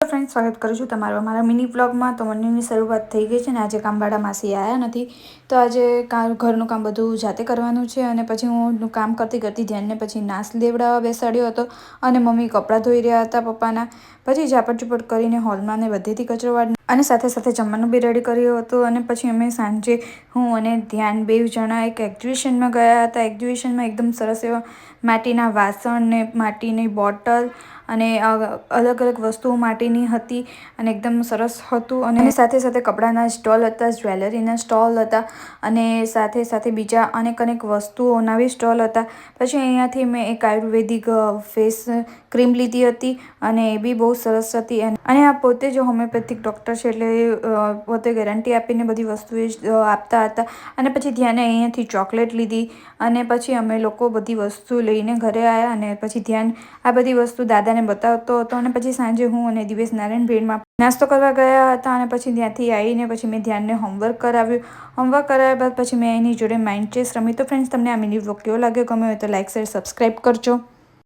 Friend, સ્વાગત કરું છું તમારું અમારા મિની વ્લોગમાં. તો મોર્નિંગની શરૂઆત થઈ ગઈ છે ને આજે કામવાળા માસી આવ્યા નથી, તો આજે ઘરનું કામ બધું જાતે કરવાનું છે. અને પછી હું કામ કરતી ધ્યાનને પછી નાશ લેવડાવવા બેસાડ્યો હતો અને મમ્મી કપડાં ધોઈ રહ્યા હતા પપ્પાના. પછી ઝાપટ ઝુપટ કરીને હોલમાં ને બધેથી કચરો વાળી અને સાથે સાથે જમવાનું બી રેડી કર્યું હતું. અને પછી અમે સાંજે હું અને ધ્યાન બે જણા એક એક્ઝિબિશનમાં ગયા હતા. એક્ઝિબિશનમાં એકદમ સરસ એવા માટીના વાસણ ને માટીની બોટલ અને અલગ અલગ વસ્તુઓ માટીની હતી અને એકદમ સરસ હતું. અને સાથે સાથે કપડાના સ્ટોલ હતા, જ્વેલરીના સ્ટોલ હતા અને સાથે સાથે બીજા અનેક વસ્તુઓના બી સ્ટોલ હતા. પછી અહીંયાથી મેં એક આયુર્વેદિક ફેસ ક્રીમ લીધી હતી અને એ બી બહુ સરસ હતી. અને આ પોતે જ હોમિયોપેથિક ડૉક્ટર છે, એટલે પોતે ગેરંટી આપીને બધી વસ્તુ આપતા હતા. અને પછી ધ્યાને અહીંયાથી ચોકલેટ લીધી અને પછી અમે લોકો બધી વસ્તુ લઈને ઘરે આવ્યા. અને પછી ધ્યાન આ બધી વસ્તુ દાદાને બતાવતો હતો. અને પછી સાંજે હું અને દિવેશ નારાયણ ભીડમાં નાસ્તો કરવા ગયા હતા. અને પછી ત્યાંથી આવીને પછી મેં ધ્યાનને હોમવર્ક કરાવ્યું. હોમવર્ક કરાવ્યા બાદ પછી મેં એની જોડે માઇન્ડ ચેસ રમી. તો ફ્રેન્ડ્સ, તમને આ મિની વ્લોગ કેવો લાગ્યો? ગમે હોય તો લાઇક, શેર, સબસ્ક્રાઈબ કરજો.